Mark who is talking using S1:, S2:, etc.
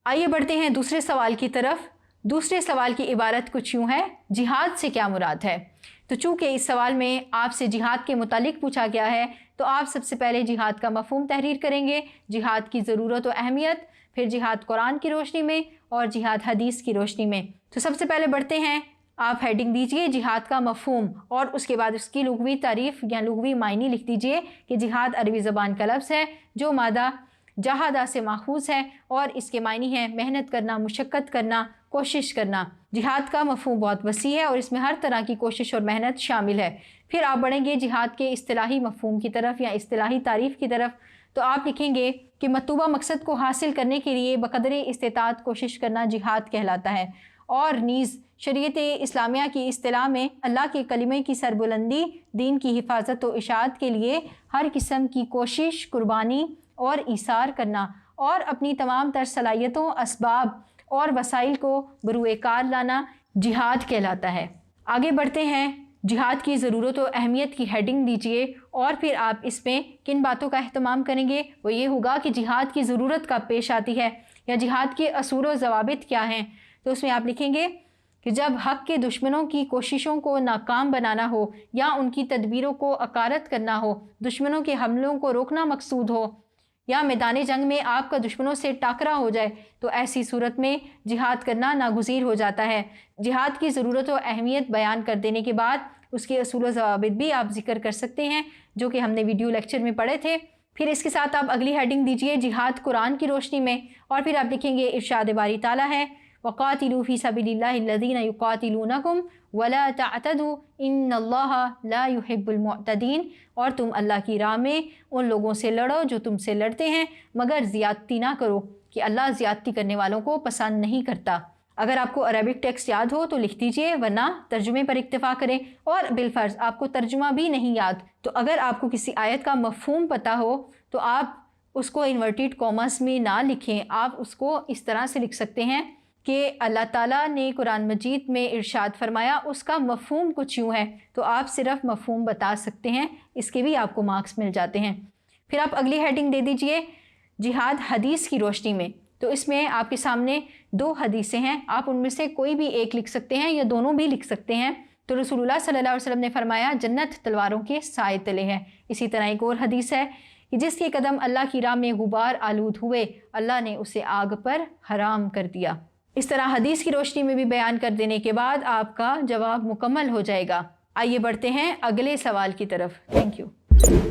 S1: आइए बढ़ते हैं दूसरे सवाल की तरफ। दूसरे सवाल की इबारत कुछ यूँ है, जिहाद से क्या मुराद है। तो चूँकि इस सवाल में आपसे जिहाद के मुतालिक पूछा गया है, तो आप सबसे पहले जिहाद का मफ़हूम तहरीर करेंगे, जिहाद की ज़रूरत और अहमियत, फिर जिहाद कुरान की रोशनी में और जिहाद हदीस की रोशनी में। तो सबसे पहले बढ़ते हैं, आप हेडिंग दीजिए जिहाद का मफ़हूम और उसके बाद उसकी लुग़वी तारीफ़ या लुग़वी मायनी लिख दीजिए कि जिहाद अरबी ज़बान का लफ्ज़ है जो मादा जहादा से माखूज़ है और इसके मायनी है मेहनत करना, मुशक्क़त करना, कोशिश करना। जिहाद का मफ़हूम बहुत वसी है और इसमें हर तरह की कोशिश और मेहनत शामिल है। फिर आप बढ़ेंगे जिहाद के इस्तिलाही मफ़हूम की तरफ या इस्तिलाही तारीफ़ की तरफ। तो आप लिखेंगे कि मतलूबा मकसद को हासिल करने के लिए बक़दरे इस्तिताअत कोशिश करना जिहाद कहलाता है। और नीज़ शरीयत इस्लामिया की इस्तिलाह में अल्लाह के कलिमे की सरबुलंदी, दीन की हिफाजत व इशाअत के लिए हर किस्म की कोशिश, कुर्बानी और ईसार करना और अपनी तमाम तर सलाहियतों, असबाब और वसाइल को बरूए कार लाना जिहाद कहलाता है। आगे बढ़ते हैं, जिहाद की ज़रूरत और अहमियत की हेडिंग दीजिए और फिर आप इसमें किन बातों का अहतमाम करेंगे। वो ये होगा कि जिहाद की ज़रूरत कब पेश आती है या जिहाद के असूल व ज़वाबित क्या हैं। तो उसमें आप लिखेंगे कि जब हक़ के दुश्मनों की कोशिशों को नाकाम बनाना हो या उनकी तदबीरों को अकारत करना हो, दुश्मनों के हमलों को रोकना मकसूद हो या मैदान जंग में आपका दुश्मनों से टाकरा हो जाए, तो ऐसी सूरत में जिहाद करना नागुज़ीर हो जाता है। जिहाद की ज़रूरत और अहमियत बयान कर देने के बाद उसके असूल व ज़वाबित भी आप ज़िक्र कर सकते हैं जो कि हमने वीडियो लेक्चर में पढ़े थे। फिर इसके साथ आप अगली हेडिंग दीजिए जिहाद कुरान की रोशनी में और फिर आप लिखेंगे इरशाद बारी ताला है वक़ातिलू फ़ी सबिलिल्लाहि अल्लज़ीना युक़ातिलूनकुम वला तअतदू इन्नल्लाहा ला युहिब्बुल मुअतदीन। और तुम अल्लाह की राह में उन लोगों से लड़ो जो तुमसे लड़ते हैं, मगर ज़ियादती ना करो कि अल्लाह ज़ियादती करने वालों को पसंद नहीं करता। अगर आपको अरबिक टेक्स्ट याद हो तो लिख दीजिए, वरना तर्जुमे पर इक्तफ़ा करें। और बिलफ़र्ज़ आपको तर्जुमा भी नहीं याद, तो अगर आपको किसी आयत का मफ़हूम पता हो तो आप उसको इन्वर्टेड कॉमास में ना लिखें, आप उसको इस तरह से लिख सकते हैं कि अल्लाह ताला ने कुरान मजीद में इरशाद फरमाया, उसका मफ़हूम कुछ यूँ है। तो आप सिर्फ मफ़हूम बता सकते हैं, इसके भी आपको मार्क्स मिल जाते हैं। फिर आप अगली हेडिंग दे दीजिए जिहाद हदीस की रोशनी में। तो इसमें आपके सामने 2 हदीसें हैं, आप उनमें से कोई भी एक लिख सकते हैं या दोनों भी लिख सकते हैं। तो रसूलुल्लाह सल्लल्लाहु अलैहि वसल्लम ने फरमाया जन्नत तलवारों के साए तले है। इसी तरह एक और हदीस है कि जिसके कदम अल्लाह की राह में गुबार आलूद हुए, अल्लाह ने उसे आग पर हराम कर दिया। इस तरह हदीस की रोशनी में भी बयान कर देने के बाद आपका जवाब मुकम्मल हो जाएगा। आइए बढ़ते हैं अगले सवाल की तरफ। Thank you.